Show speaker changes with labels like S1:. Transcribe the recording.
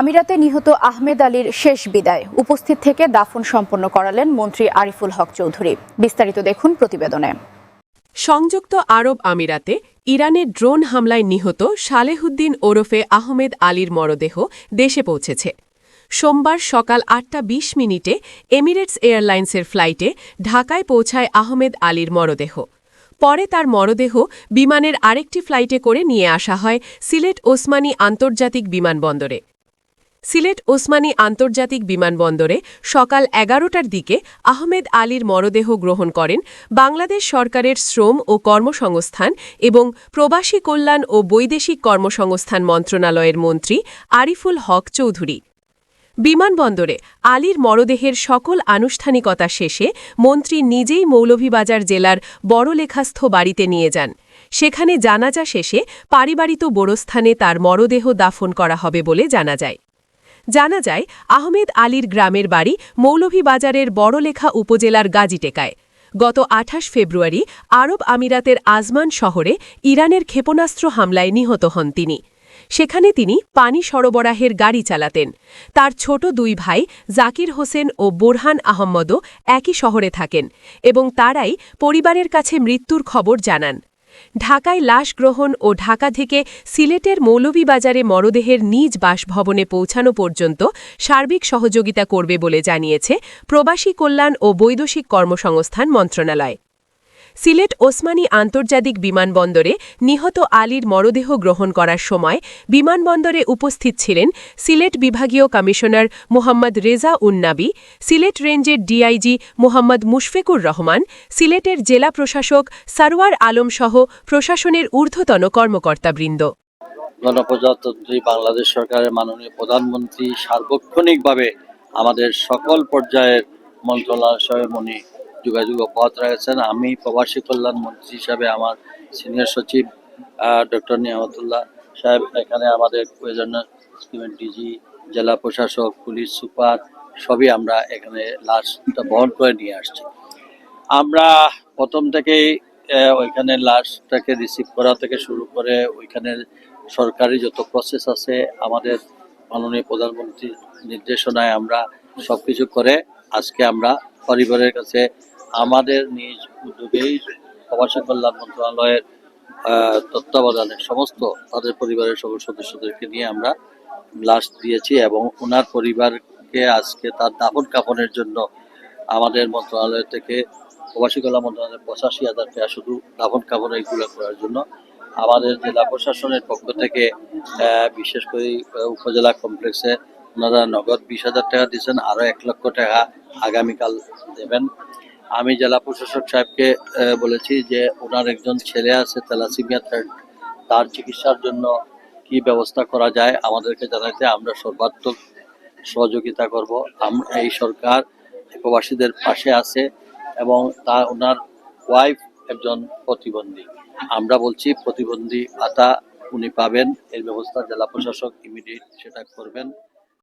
S1: আমিরাতে নিহত আহমেদ আলীর শেষ বিদায় উপস্থিত থেকে দাফন সম্পন্ন করালেন মন্ত্রী আরিফুল হক চৌধুরী। বিস্তারিত দেখুন প্রতিবেদনে।
S2: সংযুক্ত আরব আমিরাতে ইরানের ড্রোন হামলায় নিহত সালেহুদ্দিন ওরফে আহমেদ আলীর মরদেহ দেশে পৌঁছেছে। সোমবার সকাল ৮টা ২০ এমিরেটস এয়ারলাইন্সের ফ্লাইটে ঢাকায় পৌঁছায় আহমেদ আলীর মরদেহ। পরে তার মরদেহ বিমানের আরেকটি ফ্লাইটে করে নিয়ে আসা হয় সিলেট ওসমানী আন্তর্জাতিক বিমানবন্দরে। সিলেট ওসমানী আন্তর্জাতিক বিমানবন্দরে সকাল ১১টার দিকে আহমেদ আলীর মরদেহ গ্রহণ করেন বাংলাদেশ সরকারের শ্রম ও কর্মসংস্থান এবং প্রবাসী কল্যাণ ও বৈদেশিক কর্মসংস্থান মন্ত্রণালয়ের মন্ত্রী আরিফুল হক চৌধুরী। বিমানবন্দরে আলীর মরদেহের সকল আনুষ্ঠানিকতা শেষে মন্ত্রী নিজেই মৌলভীবাজার জেলার বড়লেখাস্থ বাড়িতে নিয়ে যান। সেখানে জানাজা শেষে পারিবারিক গোরস্থানে তার মরদেহ দাফন করা হবে বলে জানা যায়। আহমেদ আলীর গ্রামের বাড়ি মৌলভীবাজারের বড়লেখা উপজেলার গাজীটেকায়। গত ২৮ ফেব্রুয়ারি আরব আমিরাতের আজমান শহরে ইরানের ক্ষেপণাস্ত্র হামলায় নিহত হন তিনি। সেখানে তিনি পানি সরবরাহের গাড়ি চালাতেন। তার ছোট দুই ভাই জাকির হোসেন ও বোরহান আহম্মদও একই শহরে থাকেন এবং তারাই পরিবারের কাছে মৃত্যুর খবর জানান। ঢাকায় লাশ গ্রহণ ও ঢাকা থেকে সিলেটের মৌলভীবাজারে মরদেহের নিজ বাসভবনে পৌঁছানো পর্যন্ত সার্বিক সহযোগিতা করবে বলে জানিয়েছে প্রবাসী কল্যাণ ও বৈদেশিক কর্মসংস্থান মন্ত্রণালয়। সিলেট ওসমানী আন্তর্জাতিক বিমানবন্দরে নিহত আলীর মরদেহ গ্রহণ করার সময় বিমানবন্দরে উপস্থিত ছিলেন সিলেট বিভাগীয় কমিশনার মোহাম্মদ রেজা উন্নাবি, সিলেট রেঞ্জের ডিআইজি মোহাম্মদ মুশফিকুর রহমান, সিলেটের জেলা প্রশাসক সারওয়ার আলম সহ প্রশাসনের ঊর্ধ্বতন কর্মকর্তাবৃন্দ।
S3: গণপ্রজাতন্ত্রী বাংলাদেশ সরকারের মাননীয় প্রধানমন্ত্রী সার্বক্ষণিকভাবে আমাদের সকল পর্যায়ের মন্ত্রণালয়ের সঙ্গে উনি যোগাযোগ অব্যাহত রেখেছেন। আমি প্রবাসী কল্যাণ মন্ত্রী হিসাবে আমার সিনিয়র সচিব ডক্টর নিয়ামতুল্লাহ সাহেব, এখানে আমাদের প্রয়োজনীয় স্কিমের ডিজি, জেলা প্রশাসক, পুলিশ সুপার সবই আমরা এখানে লাশটা বহন করে নিয়ে আসছি। আমরা প্রথম থেকেই ওইখানে লাশটাকে রিসিভ করা থেকে শুরু করে ওইখানে সরকারি যত প্রসেস আছে আমাদের মাননীয় প্রধানমন্ত্রীর নির্দেশনায় আমরা সবকিছু করে আজকে আমরা পরিবারের কাছে আমাদের নিজ উদ্যোগেই প্রবাসী কল্যাণ মন্ত্রণালয়ের তত্ত্বাবধানে সমস্ত তাদের পরিবারের সকল সদস্যদেরকে নিয়ে আমরা লাশ দিয়েছি এবং ওনার পরিবারকে আজকে তার দাফন কাফনের জন্য আমাদের মন্ত্রণালয় থেকে প্রবাসী কল্যাণ মন্ত্রণালয়ের ৮৫,০০০ টাকা শুধু দাফন কাফন এইগুলো করার জন্য আমাদের জেলা প্রশাসনের পক্ষ থেকে বিশেষ করে উপজেলা কমপ্লেক্সে ওনারা নগদ ২০,০০০ টাকা দিয়েছেন, আরও ১,০০,০০০ টাকা আগামীকাল দেবেন। আমি জেলা প্রশাসক সাহেবকে বলেছি যে ওনার একজন ছেলে আছে থ্যালাসেমিয়া, তার চিকিৎসার জন্য কি ব্যবস্থা করা যায় আমাদেরকে জানাইতে, আমরা সর্বাত্মক সহযোগিতা করব। এই সরকার প্রবাসীদের পাশে আছে এবং ওনার ওয়াইফ একজন প্রতিবন্ধী, আমরা বলছি প্রতিবন্ধী ভাতা উনি পাবেন, এর ব্যবস্থা জেলা প্রশাসক ইমিডিয়েট সেটা করবেন।